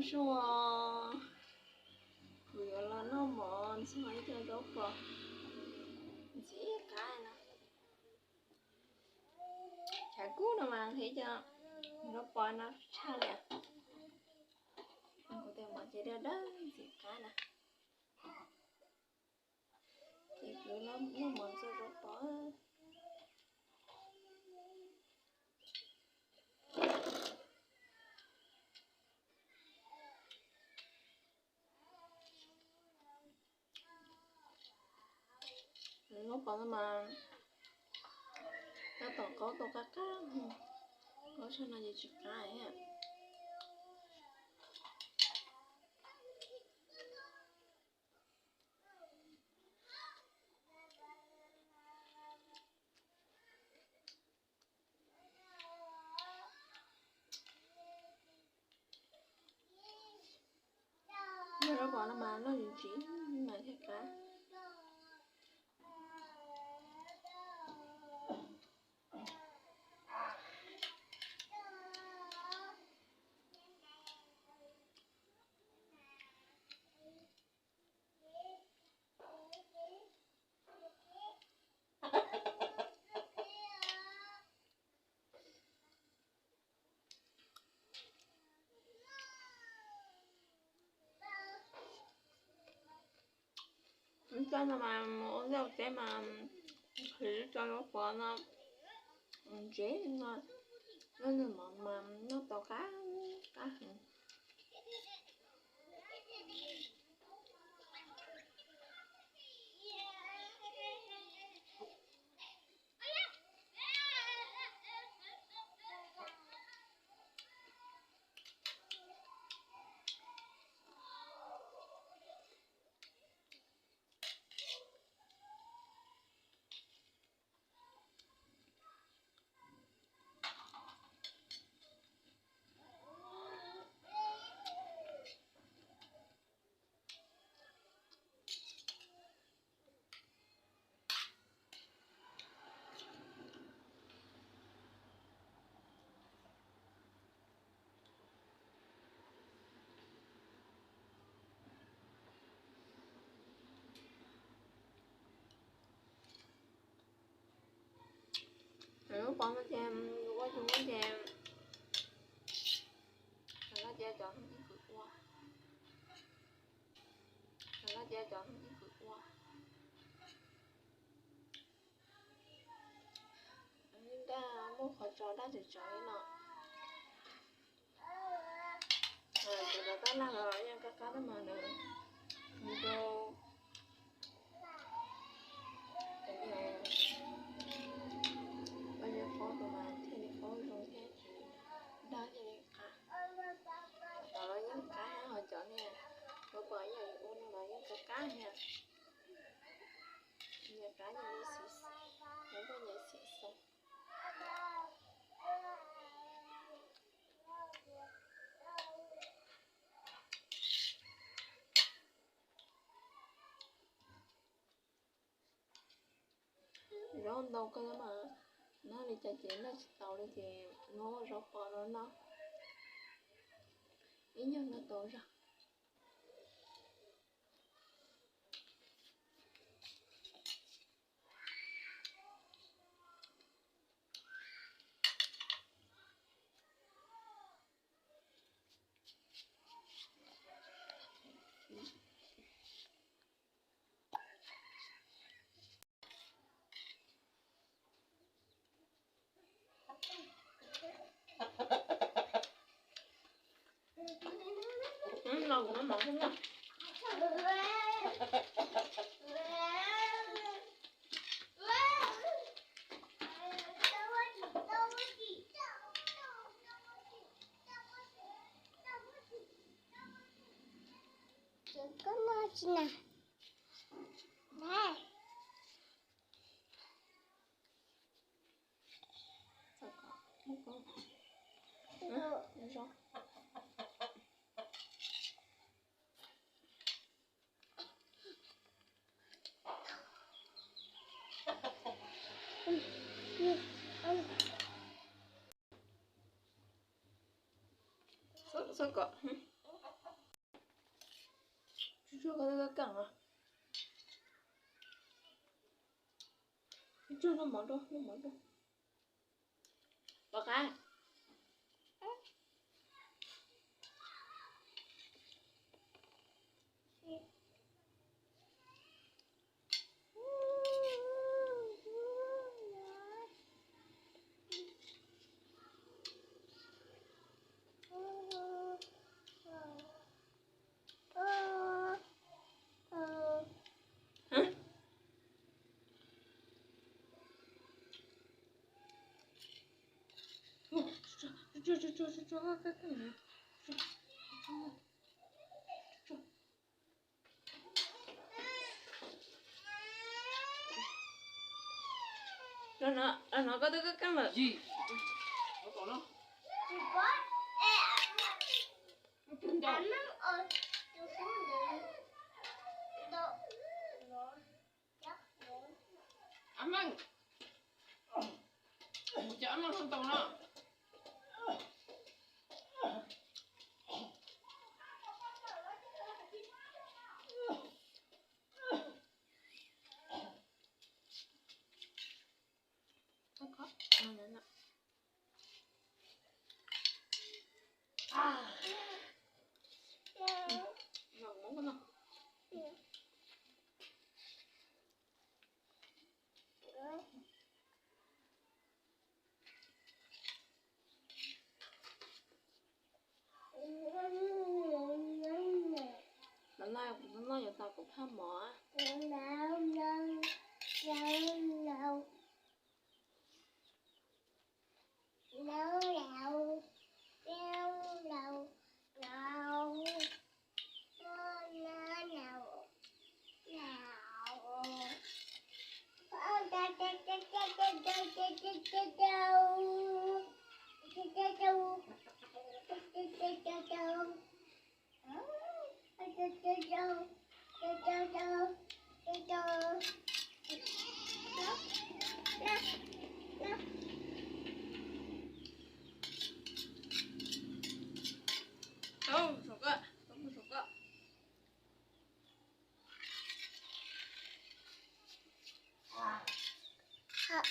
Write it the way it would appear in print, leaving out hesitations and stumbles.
说，不要了那么，所以就都不，chỉ cái nè, chả cú nào mà thấy cho, nó bỏ nó sao nè, có thể mà chỉ đó chỉ cái nè, thì cứ nó muốn cho nó bỏ. Nó còn mà nó còn có tô cá có sao nào gì chụp cái ha nó còn nó mà nó gì chỉ mà thế cả cho nó mà muốn đâu thế mà thử cho nó bỏ nó chế nó mà nó to cá nếu con nó chém quá chung nó chém nó che chọn không chỉ vượt qua nó che chọn không chỉ vượt qua nhưng ta muốn khỏi trò đó thì trò ấy nọ rồi từ đó tới là rồi nha các cá đó mà được video cái này bây giờ có tụi mà thì có rồi thế đó thì cả rồi những cá họ chọn nha có bởi giờ uống là những cái cá nha nhiều cá như đi xịt những cái nhảy xịt xong rồi đâu cái mà nó đi chạy chuyện nó tàu đi thì nó rõ bỏ nó ý nhân nó tổ ra nó cũng mỏng không nào có nó chị nè này không có rồi Sốt cọ chưa có cái cẳng à? Chưa nó mở đâu. Bật ai? Cho cái cẳng này. Nó có cái cẳng này. Gì? Nó có nó. Chị có. Chân đâu? Anh ơi, tôi xuống đi. Đâu? Ăn măng. Chị ăn măng không tàu nó. Không có. Nó. Ngon muốn không? Nó nói giờ tao cũng ham mỏ. Không, sụp á. Không sụp á. Hả?